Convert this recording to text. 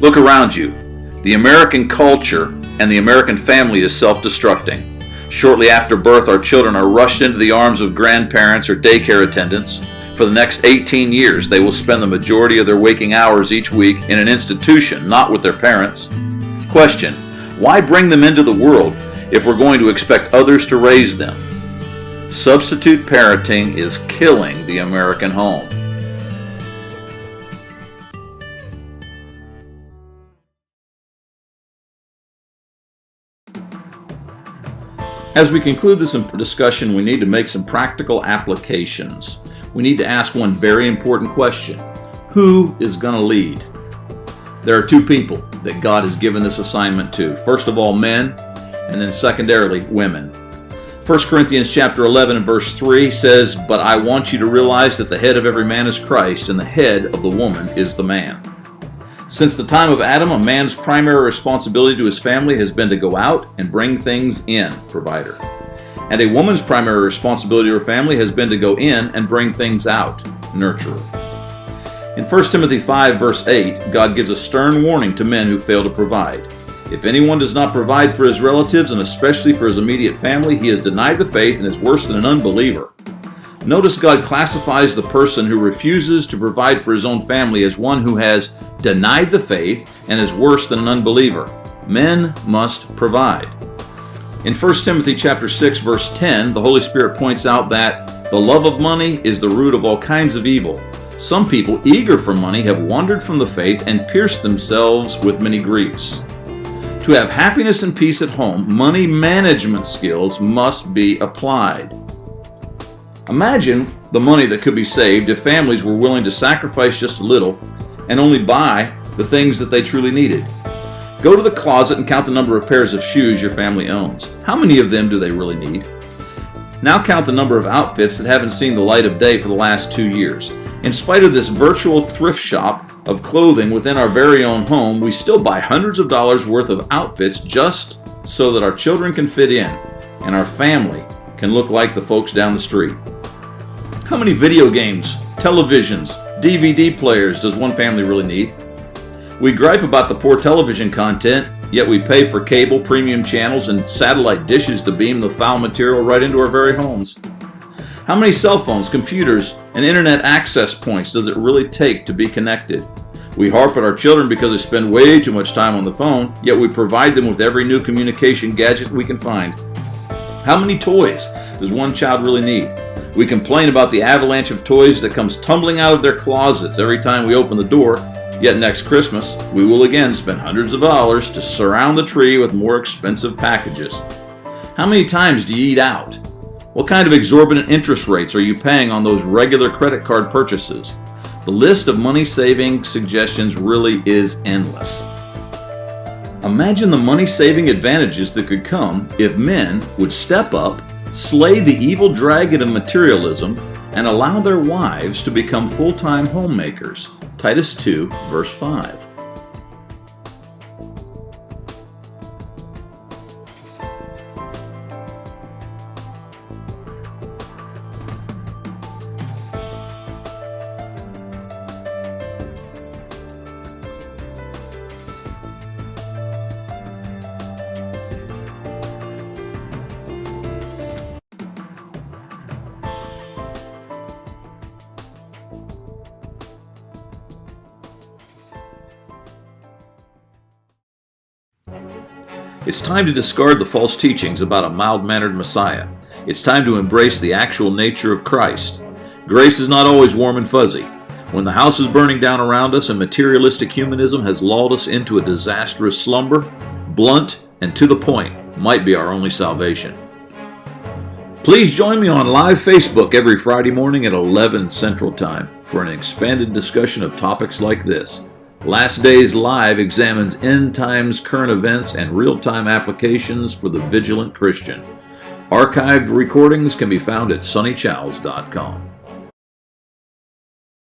Look around you. The American culture and the American family is self-destructing. Shortly after birth, our children are rushed into the arms of grandparents or daycare attendants. For the next 18 years, they will spend the majority of their waking hours each week in an institution, not with their parents. Question: why bring them into the world if we're going to expect others to raise them? Substitute parenting is killing the American home. As we conclude this discussion, we need to make some practical applications. We need to ask one very important question. Who is going to lead? There are two people that God has given this assignment to. First of all, men, and then secondarily, women. 1 Corinthians chapter 11 and verse 3 says, "But I want you to realize that the head of every man is Christ, and the head of the woman is the man." Since the time of Adam, a man's primary responsibility to his family has been to go out and bring things in, provider. And a woman's primary responsibility to her family has been to go in and bring things out, nurturer. In 1 Timothy 5 verse 8, God gives a stern warning to men who fail to provide. If anyone does not provide for his relatives, and especially for his immediate family, he has denied the faith and is worse than an unbeliever. Notice God classifies the person who refuses to provide for his own family as one who has denied the faith and is worse than an unbeliever. Men must provide. In 1 Timothy chapter 6 verse 10, the Holy Spirit points out that the love of money is the root of all kinds of evil. Some people eager for money have wandered from the faith and pierced themselves with many griefs. To have happiness and peace at home, money management skills must be applied. Imagine the money that could be saved if families were willing to sacrifice just a little and only buy the things that they truly needed. Go to the closet and count the number of pairs of shoes your family owns. How many of them do they really need? Now count the number of outfits that haven't seen the light of day for the last 2 years. In spite of this virtual thrift shop of clothing within our very own home, we still buy hundreds of dollars worth of outfits just so that our children can fit in and our family can look like the folks down the street. How many video games, televisions, DVD players does one family really need? We gripe about the poor television content, yet we pay for cable, premium channels, and satellite dishes to beam the foul material right into our very homes. How many cell phones, computers, and internet access points does it really take to be connected? We harp at our children because they spend way too much time on the phone, yet we provide them with every new communication gadget we can find. How many toys does one child really need? We complain about the avalanche of toys that comes tumbling out of their closets every time we open the door, yet next Christmas we will again spend hundreds of dollars to surround the tree with more expensive packages. How many times do you eat out? What kind of exorbitant interest rates are you paying on those regular credit card purchases? The list of money-saving suggestions really is endless. Imagine the money-saving advantages that could come if men would step up, slay the evil dragon of materialism, and allow their wives to become full-time homemakers. Titus 2, verse 5. It's time to discard the false teachings about a mild-mannered Messiah. It's time to embrace the actual nature of Christ. Grace is not always warm and fuzzy. When the house is burning down around us and materialistic humanism has lulled us into a disastrous slumber, blunt and to the point might be our only salvation. Please join me on live Facebook every Friday morning at 11 Central Time for an expanded discussion of topics like this. Last Days Live examines end times current events and real-time applications for the vigilant Christian. Archived recordings can be found at sunnychowles.com.